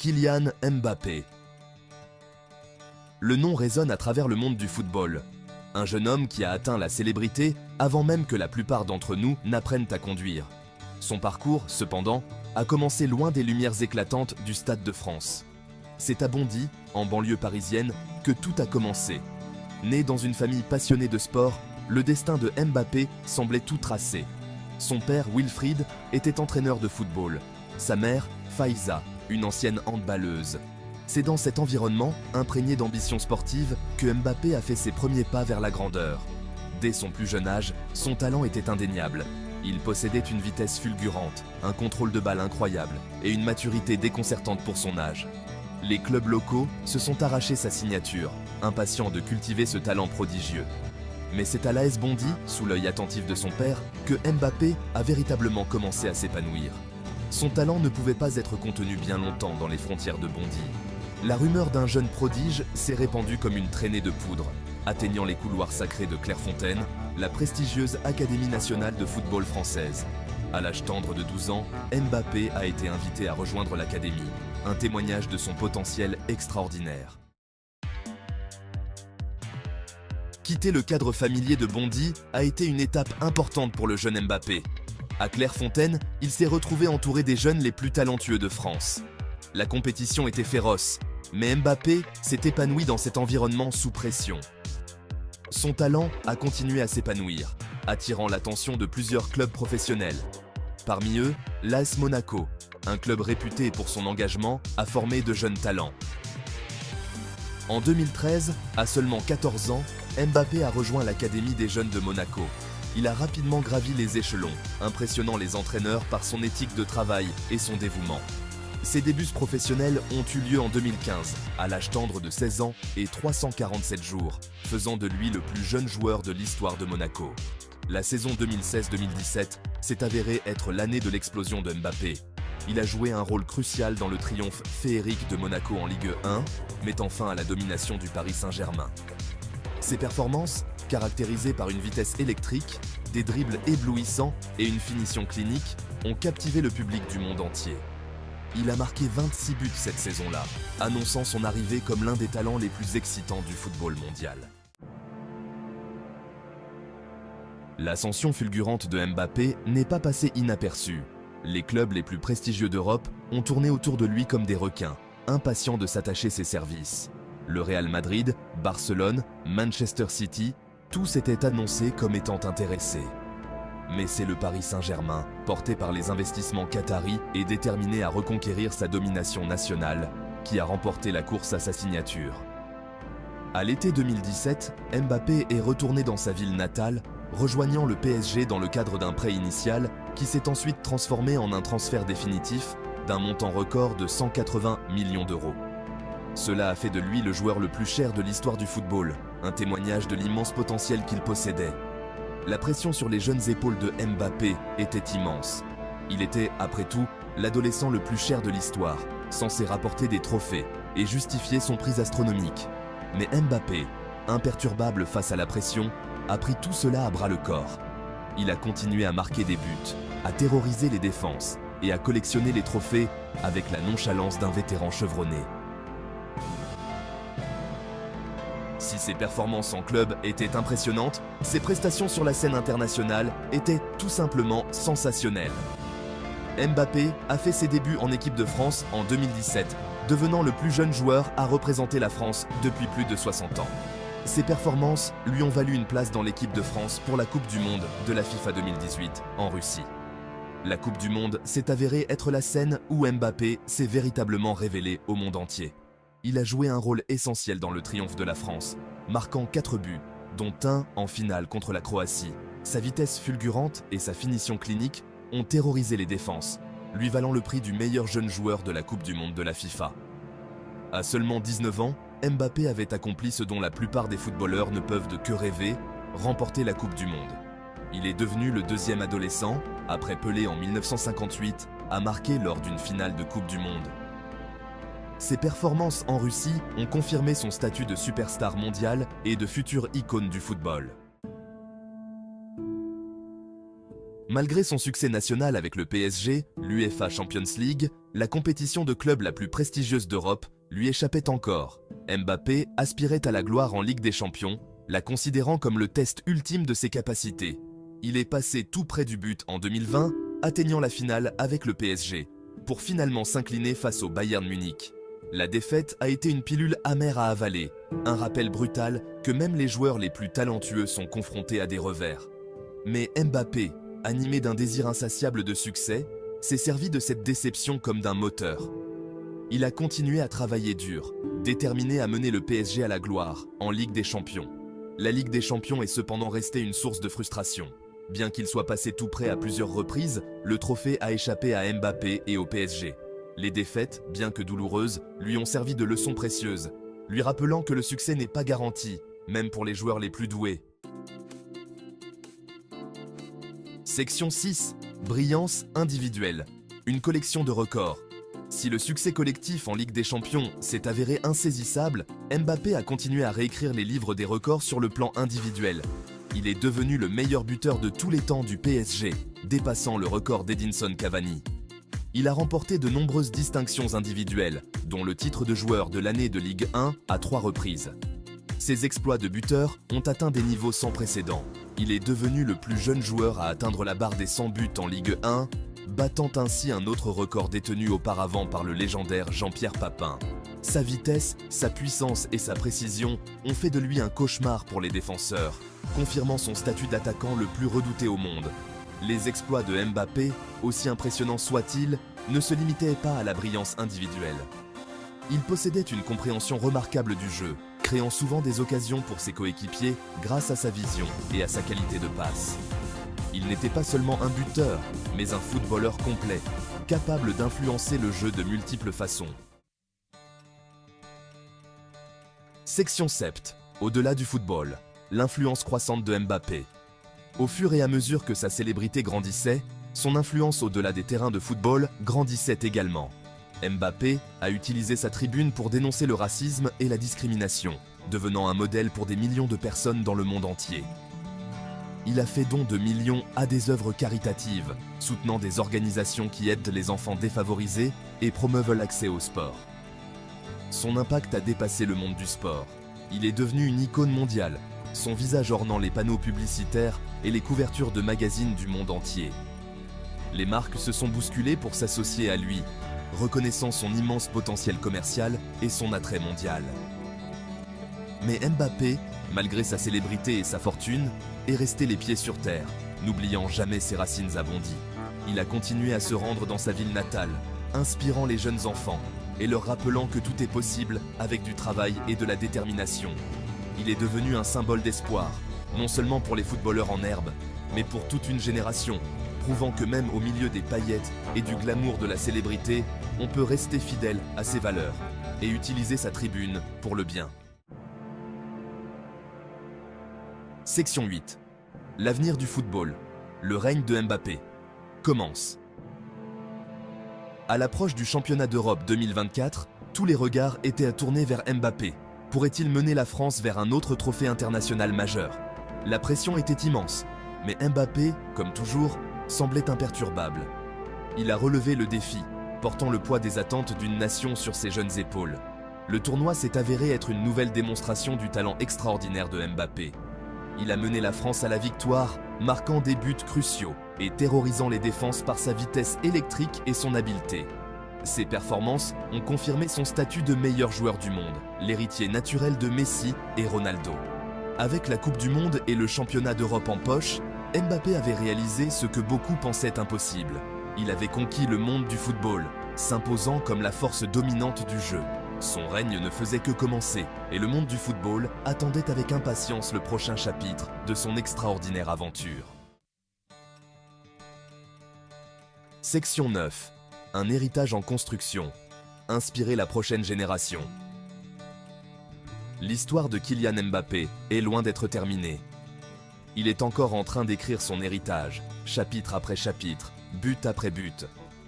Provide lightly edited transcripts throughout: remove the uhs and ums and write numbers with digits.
Kylian Mbappé. Le nom résonne à travers le monde du football. Un jeune homme qui a atteint la célébrité avant même que la plupart d'entre nous n'apprennent à conduire. Son parcours, cependant, a commencé loin des lumières éclatantes du Stade de France. C'est à Bondy, en banlieue parisienne, que tout a commencé. Né dans une famille passionnée de sport, le destin de Mbappé semblait tout tracé. Son père, Wilfried, était entraîneur de football. Sa mère, Faiza, une ancienne handballeuse. C'est dans cet environnement, imprégné d'ambition sportive, que Mbappé a fait ses premiers pas vers la grandeur. Dès son plus jeune âge, son talent était indéniable. Il possédait une vitesse fulgurante, un contrôle de balle incroyable et une maturité déconcertante pour son âge. Les clubs locaux se sont arrachés sa signature, impatients de cultiver ce talent prodigieux. Mais c'est à l'AS Bondy, sous l'œil attentif de son père, que Mbappé a véritablement commencé à s'épanouir. Son talent ne pouvait pas être contenu bien longtemps dans les frontières de Bondy. La rumeur d'un jeune prodige s'est répandue comme une traînée de poudre, atteignant les couloirs sacrés de Clairefontaine, la prestigieuse Académie nationale de football française. À l'âge tendre de 12 ans, Mbappé a été invité à rejoindre l'académie, un témoignage de son potentiel extraordinaire. Quitter le cadre familier de Bondy a été une étape importante pour le jeune Mbappé. À Clairefontaine, il s'est retrouvé entouré des jeunes les plus talentueux de France. La compétition était féroce, mais Mbappé s'est épanoui dans cet environnement sous pression. Son talent a continué à s'épanouir, attirant l'attention de plusieurs clubs professionnels. Parmi eux, l'AS Monaco, un club réputé pour son engagement, a formé de jeunes talents. En 2013, à seulement 14 ans, Mbappé a rejoint l'Académie des jeunes de Monaco. Il a rapidement gravi les échelons, impressionnant les entraîneurs par son éthique de travail et son dévouement. Ses débuts professionnels ont eu lieu en 2015, à l'âge tendre de 16 ans et 347 jours, faisant de lui le plus jeune joueur de l'histoire de Monaco. La saison 2016-2017 s'est avérée être l'année de l'explosion de Mbappé. Il a joué un rôle crucial dans le triomphe féerique de Monaco en Ligue 1, mettant fin à la domination du Paris Saint-Germain. Ses performances, caractérisées par une vitesse électrique, des dribbles éblouissants et une finition clinique, ont captivé le public du monde entier. Il a marqué 26 buts cette saison-là, annonçant son arrivée comme l'un des talents les plus excitants du football mondial. L'ascension fulgurante de Mbappé n'est pas passée inaperçue. Les clubs les plus prestigieux d'Europe ont tourné autour de lui comme des requins, impatients de s'attacher ses services. Le Real Madrid, Barcelone, Manchester City, tous étaient annoncés comme étant intéressés. Mais c'est le Paris Saint-Germain, porté par les investissements qataris et déterminé à reconquérir sa domination nationale, qui a remporté la course à sa signature. À l'été 2017, Mbappé est retourné dans sa ville natale, rejoignant le PSG dans le cadre d'un prêt initial qui s'est ensuite transformé en un transfert définitif d'un montant record de 180 millions d'euros. Cela a fait de lui le joueur le plus cher de l'histoire du football, un témoignage de l'immense potentiel qu'il possédait. La pression sur les jeunes épaules de Mbappé était immense. Il était, après tout, l'adolescent le plus cher de l'histoire, censé rapporter des trophées et justifier son prix astronomique. Mais Mbappé, imperturbable face à la pression, a pris tout cela à bras-le-corps. Il a continué à marquer des buts, à terroriser les défenses et à collectionner les trophées avec la nonchalance d'un vétéran chevronné. Si ses performances en club étaient impressionnantes, ses prestations sur la scène internationale étaient tout simplement sensationnelles. Mbappé a fait ses débuts en équipe de France en 2017, devenant le plus jeune joueur à représenter la France depuis plus de 60 ans. Ses performances lui ont valu une place dans l'équipe de France pour la Coupe du Monde de la FIFA 2018 en Russie. La Coupe du Monde s'est avérée être la scène où Mbappé s'est véritablement révélé au monde entier. Il a joué un rôle essentiel dans le triomphe de la France, marquant 4 buts, dont un en finale contre la Croatie. Sa vitesse fulgurante et sa finition clinique ont terrorisé les défenses, lui valant le prix du meilleur jeune joueur de la Coupe du Monde de la FIFA. À seulement 19 ans, Mbappé avait accompli ce dont la plupart des footballeurs ne peuvent que rêver, remporter la Coupe du Monde. Il est devenu le deuxième adolescent, après Pelé en 1958, à marquer lors d'une finale de Coupe du Monde. Ses performances en Russie ont confirmé son statut de superstar mondial et de future icône du football. Malgré son succès national avec le PSG, l'UEFA Champions League, la compétition de clubs la plus prestigieuse d'Europe lui échappait encore. Mbappé aspirait à la gloire en Ligue des Champions, la considérant comme le test ultime de ses capacités. Il est passé tout près du but en 2020, atteignant la finale avec le PSG, pour finalement s'incliner face au Bayern Munich. La défaite a été une pilule amère à avaler, un rappel brutal que même les joueurs les plus talentueux sont confrontés à des revers. Mais Mbappé, animé d'un désir insatiable de succès, s'est servi de cette déception comme d'un moteur. Il a continué à travailler dur, déterminé à mener le PSG à la gloire, en Ligue des Champions. La Ligue des Champions est cependant restée une source de frustration. Bien qu'il soit passé tout près à plusieurs reprises, le trophée a échappé à Mbappé et au PSG. Les défaites, bien que douloureuses, lui ont servi de leçon précieuse, lui rappelant que le succès n'est pas garanti, même pour les joueurs les plus doués. Section 6. Brillance individuelle. Une collection de records. Si le succès collectif en Ligue des Champions s'est avéré insaisissable, Mbappé a continué à réécrire les livres des records sur le plan individuel. Il est devenu le meilleur buteur de tous les temps du PSG, dépassant le record d'Edinson Cavani. Il a remporté de nombreuses distinctions individuelles, dont le titre de joueur de l'année de Ligue 1 à 3 reprises. Ses exploits de buteur ont atteint des niveaux sans précédent. Il est devenu le plus jeune joueur à atteindre la barre des 100 buts en Ligue 1, battant ainsi un autre record détenu auparavant par le légendaire Jean-Pierre Papin. Sa vitesse, sa puissance et sa précision ont fait de lui un cauchemar pour les défenseurs, confirmant son statut d'attaquant le plus redouté au monde. Les exploits de Mbappé, aussi impressionnants soient-ils, ne se limitaient pas à la brillance individuelle. Il possédait une compréhension remarquable du jeu, créant souvent des occasions pour ses coéquipiers grâce à sa vision et à sa qualité de passe. Il n'était pas seulement un buteur, mais un footballeur complet, capable d'influencer le jeu de multiples façons. Section 7. Au-delà du football, l'influence croissante de Mbappé. Au fur et à mesure que sa célébrité grandissait, son influence au-delà des terrains de football grandissait également. Mbappé a utilisé sa tribune pour dénoncer le racisme et la discrimination, devenant un modèle pour des millions de personnes dans le monde entier. Il a fait don de millions à des œuvres caritatives, soutenant des organisations qui aident les enfants défavorisés et promeuvent l'accès au sport. Son impact a dépassé le monde du sport. Il est devenu une icône mondiale, son visage ornant les panneaux publicitaires et les couvertures de magazines du monde entier. Les marques se sont bousculées pour s'associer à lui, reconnaissant son immense potentiel commercial et son attrait mondial. Mais Mbappé, malgré sa célébrité et sa fortune, est resté les pieds sur terre, n'oubliant jamais ses racines à Bondy. Il a continué à se rendre dans sa ville natale, inspirant les jeunes enfants et leur rappelant que tout est possible avec du travail et de la détermination. Il est devenu un symbole d'espoir, non seulement pour les footballeurs en herbe, mais pour toute une génération, prouvant que même au milieu des paillettes et du glamour de la célébrité, on peut rester fidèle à ses valeurs et utiliser sa tribune pour le bien. Section 8. L'avenir du football. Le règne de Mbappé commence. À l'approche du championnat d'Europe 2024, tous les regards étaient à tourner vers Mbappé. Pourrait-il mener la France vers un autre trophée international majeur? La pression était immense, mais Mbappé, comme toujours, semblait imperturbable. Il a relevé le défi, portant le poids des attentes d'une nation sur ses jeunes épaules. Le tournoi s'est avéré être une nouvelle démonstration du talent extraordinaire de Mbappé. Il a mené la France à la victoire, marquant des buts cruciaux et terrorisant les défenses par sa vitesse électrique et son habileté. Ses performances ont confirmé son statut de meilleur joueur du monde, l'héritier naturel de Messi et Ronaldo. Avec la Coupe du Monde et le championnat d'Europe en poche, Mbappé avait réalisé ce que beaucoup pensaient impossible. Il avait conquis le monde du football, s'imposant comme la force dominante du jeu. Son règne ne faisait que commencer, et le monde du football attendait avec impatience le prochain chapitre de son extraordinaire aventure. Section 9. Un héritage en construction. Inspirer la prochaine génération. L'histoire de Kylian Mbappé est loin d'être terminée. Il est encore en train d'écrire son héritage, chapitre après chapitre, but après but.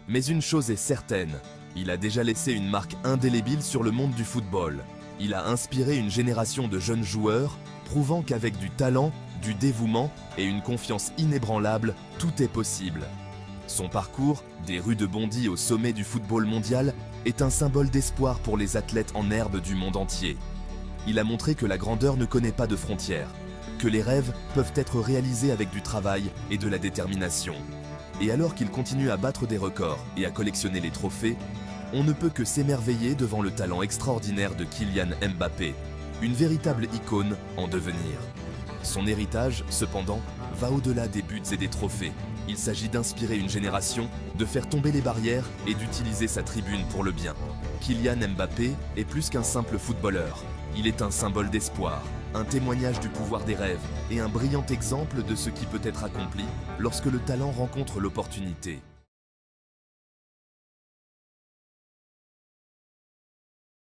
Mais une chose est certaine, il a déjà laissé une marque indélébile sur le monde du football. Il a inspiré une génération de jeunes joueurs, prouvant qu'avec du talent, du dévouement et une confiance inébranlable, tout est possible. Son parcours, des rues de Bondy au sommet du football mondial, est un symbole d'espoir pour les athlètes en herbe du monde entier. Il a montré que la grandeur ne connaît pas de frontières, que les rêves peuvent être réalisés avec du travail et de la détermination. Et alors qu'il continue à battre des records et à collectionner les trophées, on ne peut que s'émerveiller devant le talent extraordinaire de Kylian Mbappé, une véritable icône en devenir. Son héritage, cependant, va au-delà des buts et des trophées. Il s'agit d'inspirer une génération, de faire tomber les barrières et d'utiliser sa tribune pour le bien. Kylian Mbappé est plus qu'un simple footballeur. Il est un symbole d'espoir, un témoignage du pouvoir des rêves et un brillant exemple de ce qui peut être accompli lorsque le talent rencontre l'opportunité.